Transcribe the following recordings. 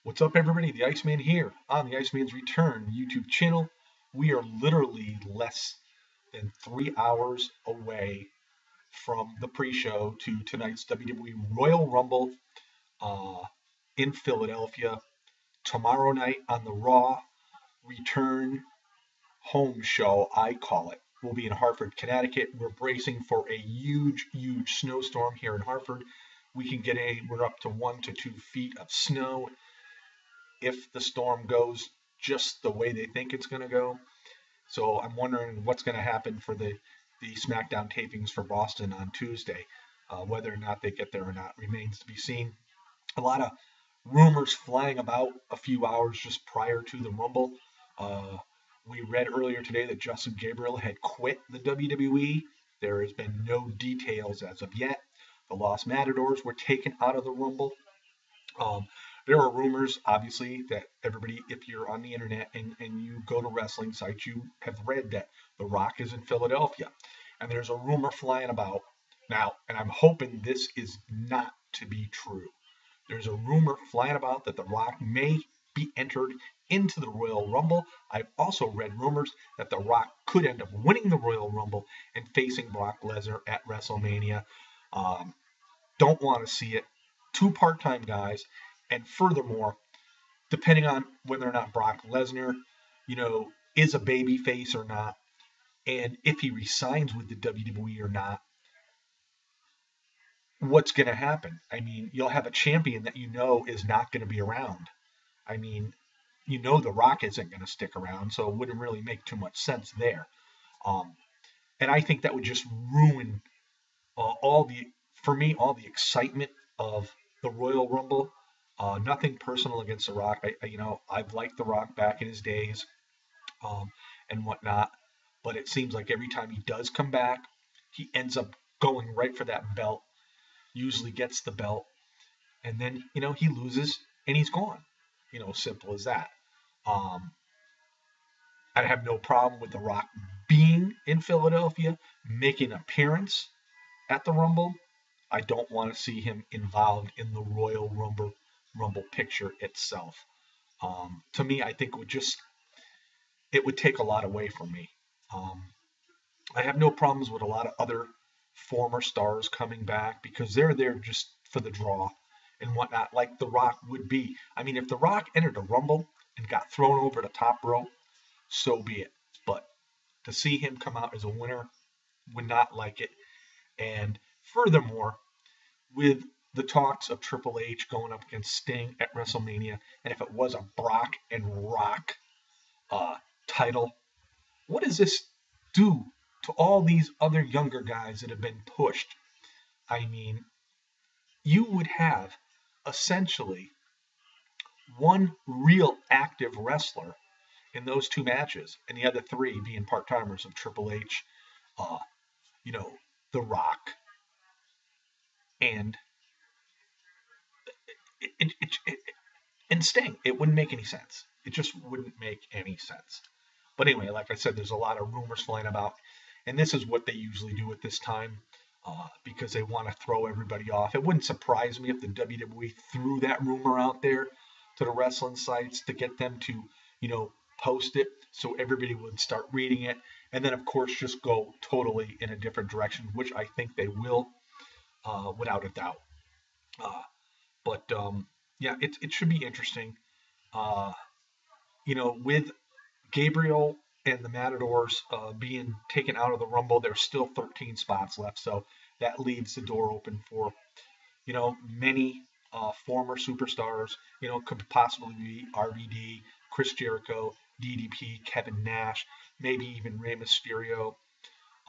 What's up, everybody? The Iceman here on the Iceman's Return YouTube channel. We are literally less than 3 hours away from the pre-show to tonight's WWE Royal Rumble uh, in Philadelphia. Tomorrow night on the Raw Return Home Show, I call it. We'll be in Hartford, Connecticut. We're bracing for a huge snowstorm here in Hartford. We're up to 1 to 2 feet of snow if the storm goes just the way they think it's going to go. So I'm wondering what's going to happen for the SmackDown tapings for Boston on Tuesday. Whether or not they get there or not remains to be seen. A lot of rumors flying about a few hours just prior to the Rumble. Uh, we read earlier today that Justin Gabriel had quit the WWE. There has been no details as of yet. The Lost Matadors were taken out of the Rumble. Um, there are rumors, obviously, that everybody, if you're on the internet and you go to wrestling sites, you have read that The Rock is in Philadelphia. And there's a rumor flying about now, and I'm hoping this is not to be true. There's a rumor flying about that The Rock may be entered into the Royal Rumble. I've also read rumors that The Rock could end up winning the Royal Rumble and facing Brock Lesnar at WrestleMania. Um, don't want to see it. Two part-time guys, and furthermore, depending on whether or not Brock Lesnar, is a baby face or not, and if he resigns with the WWE or not, what's going to happen? I mean, you'll have a champion that is not going to be around. I mean, The Rock isn't going to stick around, so it wouldn't really make too much sense there. Um, and I think that would just ruin for me, all the excitement of the Royal Rumble. Nothing personal against The Rock. I've liked The Rock back in his days, um, and whatnot. But it seems like every time he does come back, he ends up going right for that belt. Usually gets the belt, and then he loses and he's gone. Simple as that. Um, I have no problem with The Rock being in Philadelphia, making an appearance at the Rumble. I don't want to see him involved in the Royal Rumble picture itself. To me, I think it would take a lot away from me. Um, I have no problems with a lot of other former stars coming back because they're there just for the draw and whatnot, like The Rock would be. I mean, if The Rock entered a Rumble and got thrown over the top rope, so be it. But to see him come out as a winner, would not like it. And furthermore, with the talks of Triple H going up against Sting at WrestleMania, and if it was a Brock and Rock title, what does this do to all these other younger guys that have been pushed? I mean, you would have essentially one real active wrestler in those two matches, and the other three being part timers of Triple H, uh, you know, The Rock, and and Sting. It wouldn't make any sense. It just wouldn't make any sense. But anyway, like I said, there's a lot of rumors flying about, and this is what they usually do at this time because they want to throw everybody off. It wouldn't surprise me if the WWE threw that rumor out there to the wrestling sites to get them to, post it so everybody would start reading it, and then of course just go totally in a different direction, which I think they will, without a doubt. Uh, but yeah, it should be interesting. Uh, with Gabriel and the Matadors being taken out of the Rumble, there's still 13 spots left, so that leaves the door open for many former superstars. Could possibly be RVD, Chris Jericho, DDP, Kevin Nash, maybe even Rey Mysterio.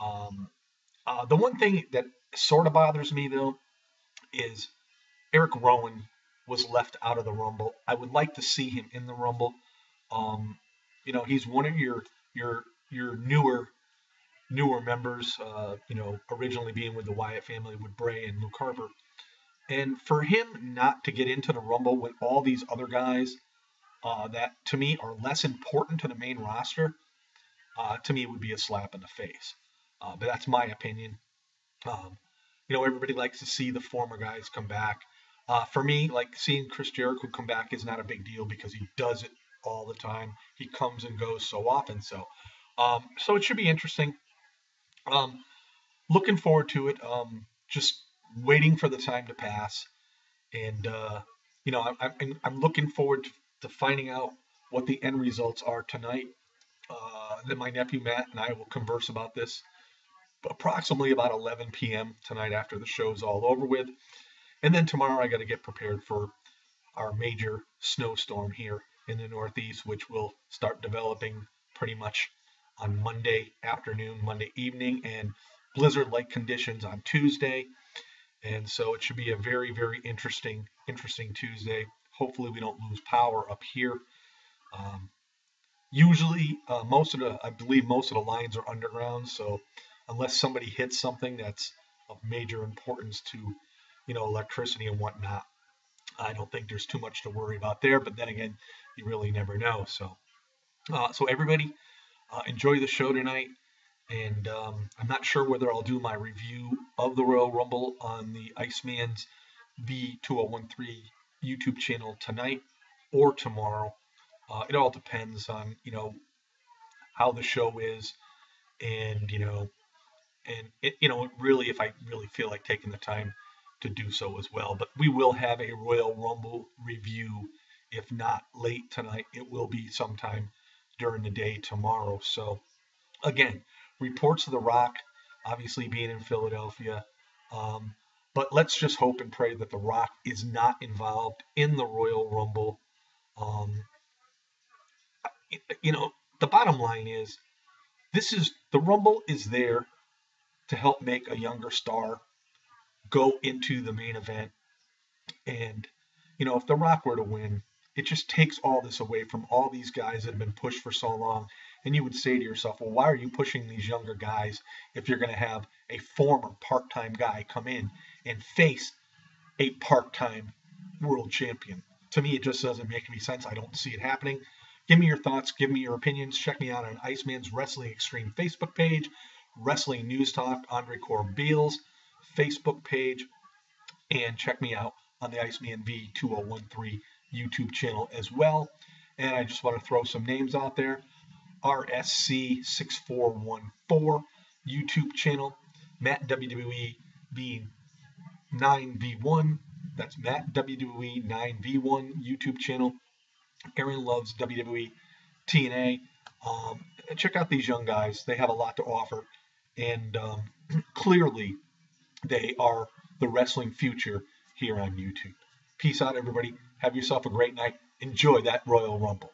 Um, the one thing that sort of bothers me though is Eric Rowan was left out of the Rumble. I would like to see him in the Rumble. Um, he's one of your newer members. Originally being with the Wyatt family with Bray and Luke Harper, and for him not to get into the Rumble with all these other guys that to me are less important to the main roster, to me would be a slap in the face. But that's my opinion. Um, everybody likes to see the former guys come back. For me, like seeing Chris Jericho come back is not a big deal because he does it all the time. He comes and goes so often. So it should be interesting. Um, Looking forward to it. Just waiting for the time to pass, and I'm looking forward to finding out what the end results are tonight. Then my nephew Matt and I will converse about this approximately about 11 p.m. tonight after the show's all over with. And then tomorrow I got to get prepared for our major snowstorm here in the Northeast, which will start developing pretty much on Monday afternoon, Monday evening, and blizzard-like conditions on Tuesday. And so it should be a very, very interesting Tuesday. Hopefully we don't lose power up here. Um, Usually, I believe most of the lines are underground. So unless somebody hits something that's of major importance to, electricity and whatnot, I don't think there's too much to worry about there. But then again, you really never know. So everybody, enjoy the show tonight. And I'm not sure whether I'll do my review of the Royal Rumble on the Iceman's V2013 YouTube channel tonight or tomorrow. It all depends on how the show is, and really if I really feel like taking the time to do so as well. But we will have a Royal Rumble review. If not late tonight, it will be sometime during the day tomorrow. So again, reports of The Rock, obviously being in Philadelphia. Um, but let's just hope and pray that The Rock is not involved in the Royal Rumble. Um, the bottom line is the Rumble is there to help make a younger star go into the main event. And, if The Rock were to win, it just takes all this away from all these guys that have been pushed for so long. And you would say to yourself, well, why are you pushing these younger guys if you're going to have a former part time guy come in and face a part time world champion? To me, it just doesn't make any sense. I don't see it happening. Give me your thoughts. Give me your opinions. Check me out on Iceman's Wrestling Extreme Facebook page, Wrestling News Talk, Andre Corbeil's Facebook page, and check me out on the Iceman V2013 YouTube channel as well. And I just want to throw some names out there. RSC6414 YouTube channel, Matt WWE V9V1. That's Matt WWE 9V1 YouTube channel. Aaron Loves WWE TNA. Check out these young guys. They have a lot to offer. And clearly, they are the wrestling future here on YouTube. Peace out, everybody. Have yourself a great night. Enjoy that Royal Rumble.